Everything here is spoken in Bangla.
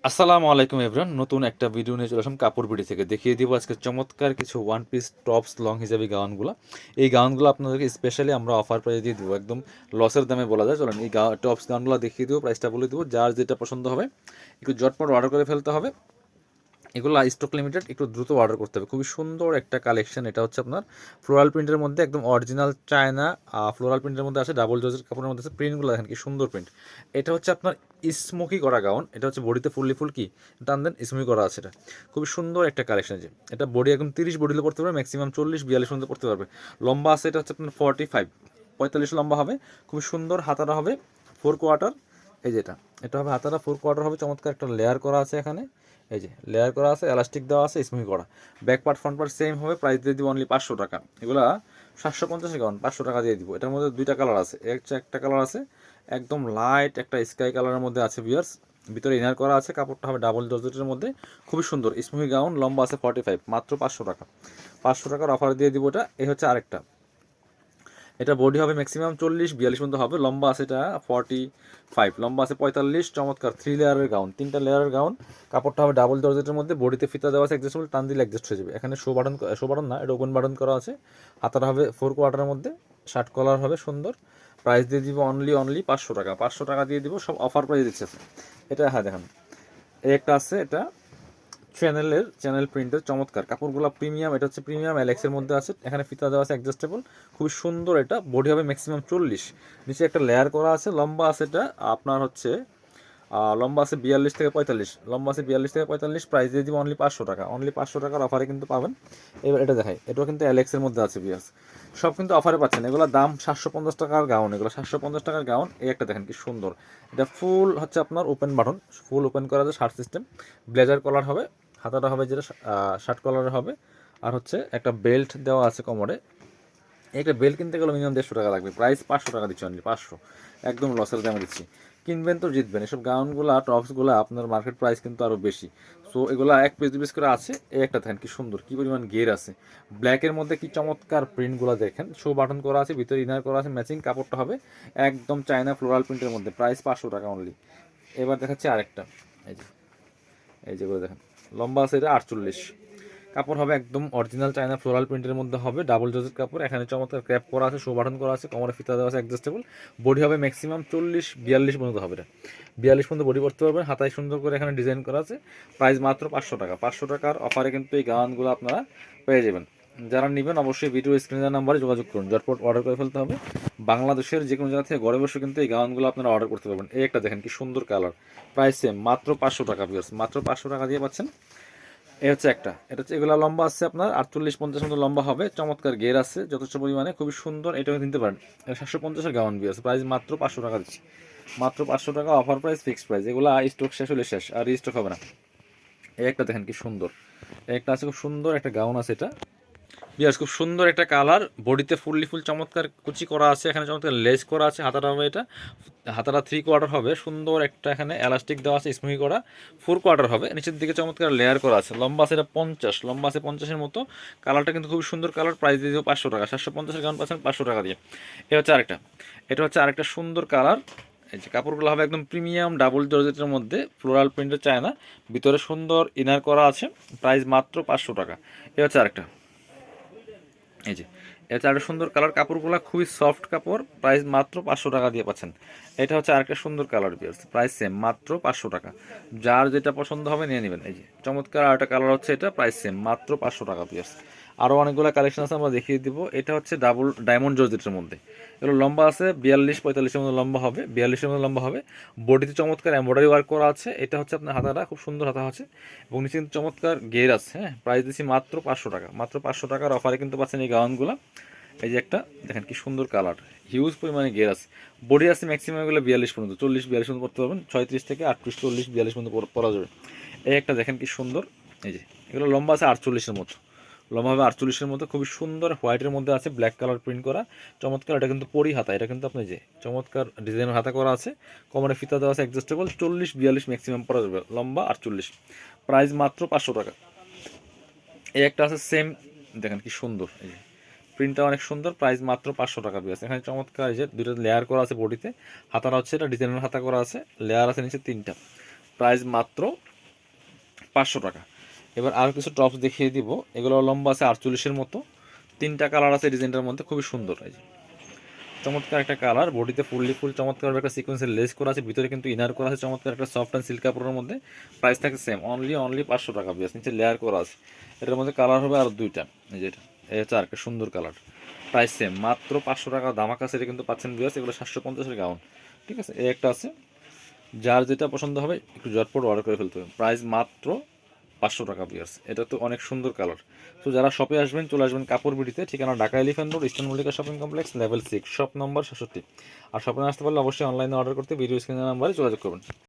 আসসালামু আলাইকুম এভরিওয়ান, নতুন একটা ভিডিও নিয়ে চলে আসলাম কাপড় বিডি থেকে। দেখিয়ে দিব আজকে চমৎকার কিছু ওয়ান পিস টপস লং হিসাবে গাউনগুলো। এই গাউনগুলো আপনাদেরকে স্পেশালি আমরা অফার প্রাইস দিয়ে দেবো, একদম লসের দামে বলা যায়। চলেন এই টপস গাউনগুলো দেখিয়ে দেবো, প্রাইসটা বলে দেবো। যার যেটা পছন্দ হবে একটু ঝটপট অর্ডার করে ফেলতে হবে। এগুলো স্টক লিমিটেড, একটু দ্রুত অর্ডার করতে হবে। খুবই সুন্দর একটা কালেকশন। এটা হচ্ছে আপনার ফ্লোরাল প্রিন্টের মধ্যে, একদম অরিজিনাল চায়না ফ্লোরাল প্রিন্টের মধ্যে আছে, ডাবল জর্জের কাপড়ের মধ্যে আছে। প্রিন্টগুলো দেখেন কি সুন্দর প্রিন্ট। এটা হচ্ছে আপনার স্মোকি করা গাউন। এটা হচ্ছে বডিতে ফুল কি টান দেন স্মোকি করা আছে। এটা খুবই সুন্দর একটা কালেকশন। যে এটা বডি একদম 30 বডিতে পড়তে পারবে, ম্যাক্সিমাম 40-42 পর্যন্ত পড়তে পারবে। লম্বা আছে এটা হচ্ছে আপনার 45 লম্বা হবে। খুবই সুন্দর হাতাটা হবে 4 কোয়ার্টার। এই যেটা এটা হবে হাতাটা 4 কোয়ার্টার হবে। চমৎকার একটা লেয়ার করা আছে এখানে। এই যে লেয়ার করা আছে, এলাস্টিক দেওয়া আছে, স্মুথ করা। Back part front part same হবে। প্রাইস দিয়ে দিব অনলি 500 টাকা। এগুলা 750 গাউন 500 টাকা দিয়ে দিব। এটার মধ্যে দুইটা কালার আছে। একটা কালার আছে একদম লাইট একটা স্কাই কালারের মধ্যে আছে ভিউয়ার্স। ভিতরে ইনার করা আছে, কাপড়টা হবে ডাবল জর্জেটের মধ্যে। খুবই সুন্দর স্মুথ গাউন, লম্বা আছে 45, মাত্র 500 টাকা। 500 টাকার অফার দিয়ে দিব এটা। এই হচ্ছে আরেকটা। এটা বডি হবে ম্যাক্সিমাম 40-42 পর্যন্ত হবে। লম্বা আছে এটা 45, লম্বা আছে 45। চমৎকার 3 লেয়ারের গাউন, 3টা লেয়ারের গাউন। কাপড়টা হবে ডাবল জর্জেটের মধ্যে। বডিতে ফিতা দেওয়া আছে অ্যাডজাস্টেবল, টান দিলে অ্যাডজাস্ট হয়ে যাবে। এখানে শো বাটন না, এটা ওপেন বাটন করা আছে। হাতাটা হবে 4 কোয়ার্টারের মধ্যে, শার্ট কলার হবে সুন্দর। প্রাইস দিয়ে দিব অনলি 500 টাকা। 500 টাকা দিয়ে দিব, সব অফার প্রাইস দিচ্ছে। এটা হ্যাঁ দেখেন, এই একটা আছে, এটা চ্যানেল প্রিন্টের চমৎকার কাপড়গুলো প্রিমিয়াম। এটা হচ্ছে প্রিমিয়াম অ্যালেক্সের মধ্যে আছে। এখানে ফিতা দেওয়া আছে অ্যাডজাস্টেবল, খুবই সুন্দর। এটা বডি হবে ম্যাক্সিমাম 40, নিচে একটা লেয়ার করা আছে। লম্বা আছে এটা আপনার হচ্ছে লম্বা আছে 42 থেকে 45, লম্বা আছে 42 থেকে 45। প্রাইস দিয়ে দিব অনলি 500 টাকা। অনলি 500 টাকার অফারে কিন্তু পাবেন। এবার এটা দেখাই, এটাও কিন্তু অ্যালেক্সের মধ্যে আছে বিয়ার্স। সব কিন্তু অফারে পাচ্ছেন। এগুলো দাম 750 টাকার গাউন, এগুলো 750 টাকার গাউন। এই একটা দেখেন কি সুন্দর। এটা ফুল হচ্ছে আপনার ওপেন বাটন, ফুল ওপেন করা আছে, শার্ট সিস্টেম। ব্লেজার কলার হবে, হাতাটা হবে যেটা শার্ট কলারের হবে। আর হচ্ছে একটা বেল্ট দেওয়া আছে কোমরে। একটা বেল্ট কিনতে গেলে মিনিমাম 150 টাকা লাগবে। প্রাইস 500 টাকা দিচ্ছি অনলি 500। একদম লসের দামে দিচ্ছি। কিনবেন তো জিতবেন। এসব গাউনগুলো টপসগুলো আপনার মার্কেট প্রাইস কিন্তু আরও বেশি। সো এগুলো 1 পিস 2 পিস করে আছে। এই একটা দেখেন কি সুন্দর, কি পরিমাণ গের আছে। ব্ল্যাকের মধ্যে কি চমৎকার প্রিন্টগুলো দেখেন। শো বাটন করা আছে, ভিতরে ইনার করা আছে, ম্যাচিং কাপড়টা হবে একদম চায়না ফ্লোরাল প্রিন্টের মধ্যে। প্রাইস 500 টাকা অনলি। এবার দেখাচ্ছি আরেকটা। এই যে যেগুলো দেখেন, লম্বা আছে এটা 48। কাপড় হবে একদম অরিজিনাল চায়না ফ্লোরাল প্রিন্টের মধ্যে হবে, ডাবল জর্জেট কাপড়। এখানে চমৎকার ক্র্যাপ করা আছে, শো বাটন করা আছে, কোমরে ফিতা দেওয়া আছে অ্যাডজাস্টেবল। বডি হবে ম্যাক্সিমাম 40-42 পর্যন্ত হবে। এটা 42 পর্যন্ত বডি করতে পারবেন। হাতায় সুন্দর করে এখানে ডিজাইন করা আছে। প্রাইস মাত্র 500 টাকা। 500 টাকার অফারে কিন্তু এই গাউনগুলো আপনারা পেয়ে যাবেন। যারা নেবেন অবশ্যই ভিডিও স্ক্রিনের নাম্বারে যোগাযোগ করুন, ঝটপট অর্ডার করে ফেলতে হবে। বাংলাদেশের যে কোনো জায়গা থেকে ঘরে বসে কিন্তু এই গাউনগুলো আপনারা অর্ডার করতে পারবেন। এই একটা দেখেন কি সুন্দর কালার। প্রাইস সেম, মাত্র 500 টাকা ভিউয়ার্স, মাত্র 500 টাকা দিয়ে পাচ্ছেন। এই হচ্ছে একটা। এটা হচ্ছে এগুলো লম্বা আছে আপনার 48-50 মতো লম্বা হবে। চমৎকার গের আছে যথেষ্ট পরিমাণে, খুবই সুন্দর। এটাও কিনতে পারেন। 750-এর গাউন বি আছে। প্রাইস মাত্র 500 টাকা দিচ্ছি, মাত্র 500 টাকা। Offer price, fixed price. এগুলো স্টক শেষ হলে শেষ, আর রিস্টক হবে না। এই একটা দেখেন কি সুন্দর। এই একটা আছে খুব সুন্দর একটা গাউন আছে। এটা বিয়াস খুব সুন্দর একটা কালার। বডিতে ফুল চমৎকার কুচি করা আছে, এখানে চমৎকার লেস করা আছে। হাতাটা হবে এটা, হাতাটা 3 কোয়ার্টার হবে। সুন্দর একটা এখানে এলাস্টিক দেওয়া আছে, স্মুহি করা। 4 কোয়ার্টার হবে। নিচের দিকে চমৎকার লেয়ার করা আছে। লম্বা আছে এটা 50, লম্বা আছে 50-এর মতো। কালারটা কিন্তু খুব সুন্দর কালার। প্রাইস দিয়ে দেবো 500 টাকা। 750-এর গাউন পাচ্ছেন 500 টাকা দিয়ে। এটা হচ্ছে আরেকটা। এটা হচ্ছে আরেকটা সুন্দর কালার। এই যে কাপড়গুলো হবে একদম প্রিমিয়াম ডাবল জর্জেটের মধ্যে, ফ্লোরাল প্রিন্টের চায়না। ভিতরে সুন্দর ইনার করা আছে। প্রাইস মাত্র 500 টাকা। এটা হচ্ছে আরেকটা। এই যে এটা একটা সুন্দর কালার। কাপড়গুলো খুবই সফট কাপড়। প্রাইস মাত্র 500 টাকা দিয়ে পাচ্ছেন। এটা হচ্ছে আরেকটা সুন্দর কালার পিয়ার্স। প্রাইস সেম, মাত্র 500 টাকা। যার যেটা পছন্দ হবে নিয়ে নেবেন। এই যে চমৎকার আরেকটা কালার হচ্ছে এটা। প্রাইস সেম, মাত্র 500 টাকা পিয়ার্স। আরও অনেকগুলো কালেকশন আছে, আমরা দেখিয়ে দিব। এটা হচ্ছে ডাবল ডায়মন্ড জর্জেটের মধ্যে। এগুলো লম্বা আছে 42-45-এর মতো লম্বা হবে, 42-এর মতো লম্বা হবে। বডিতে চমৎকার এমব্রয়ডারি ওয়ার্ক করা আছে। এটা হচ্ছে আপনার হাতাটা খুব সুন্দর হাতা আছে, এবং নিচে কিন্তু চমৎকার গের আছে। হ্যাঁ, প্রাইস দিচ্ছি মাত্র 500 টাকা। মাত্র 500 টাকার অফারে কিন্তু পাচ্ছেন এই গাউনগুলো। এই যে একটা দেখেন কি সুন্দর কালার, হিউজ পরিমাণে গের আছে। বডি আছে ম্যাক্সিমাম এগুলো 42 পর্যন্ত, 40-42 পর্যন্ত পড়তে পারবেন। 36 থেকে 38, 40-42 পর্যন্ত পরা যাবে। এই একটা দেখেন কি সুন্দর। এই যে এগুলো লম্বা আছে 48-এর মতো, লম্বা হবে 48-এর মতো। খুবই সুন্দর হোয়াইটের মধ্যে আছে, ব্ল্যাক কালার প্রিন্ট করা চমৎকার। এটা কিন্তু পরি হাতা, এটা কিন্তু আপনি যে চমৎকার ডিজাইনের হাতা করা আছে। কোমরে ফিতা দেওয়া আছে অ্যাডজাস্টেবল। 40-42 ম্যাক্সিমাম পরা যাবে, লম্বা 48। প্রাইস মাত্র 500 টাকা। এই একটা আছে সেম, দেখেন কি সুন্দর। এই যে প্রিন্টটা অনেক সুন্দর। প্রাইস মাত্র 500 টাকা আছে। এখানে চমৎকার এই যে দুটো লেয়ার করা আছে বডিতে। হাতাটা হচ্ছে এটা ডিজাইনের হাতা করা আছে, লেয়ার আছে নিচে 3টা। প্রাইস মাত্র 500 টাকা। এবার আরও কিছু টপস দেখিয়ে দিব, এগুলো লম্বা আছে 48-এর মতো, 3টা কালার আছে ডিজাইনটার মধ্যে, খুবই সুন্দর। এই যে চমৎকার একটা কালার, বডিতে ফুল চমৎকার একটা সিকোয়েন্সের লেস করা আছে, ভিতরে কিন্তু ইনার করা আছে চমৎকার একটা সফট অ্যান্ড সিল্ক কাপড়ের মধ্যে। প্রাইস থাকে সেম, অনলি 500 টাকা বিয়াস। নিচে লেয়ার করা আছে, এটার মধ্যে কালার হবে আর 2টা। এই যে এটা হচ্ছে আরেকটা সুন্দর কালার, প্রাইস সেম, মাত্র 500 টাকা ধামাকা সেটা কিন্তু পাচ্ছেন বিয়াস। এগুলো 750-এর গাউন, ঠিক আছে। এই একটা আছে, যার যেটা পছন্দ হবে একটু ঝটপট অর্ডার করে ফেলতে হবে। প্রাইস মাত্র 500 টাকা পিয়ার্স। এটা তো অনেক সুন্দর কালার। তো যারা শপে আসবেন চলে আসবেন কাপড় বিডিতে, ঠিকানা Dhaka elephant road, eastern Mallika shopping complex, level 6, shop number 67। আর শপে আসতে পারলে অবশ্যই অনলাইনে অর্ডার করতে ভিডিও স্ক্রিনের নাম্বারে যোগাযোগ করবেন।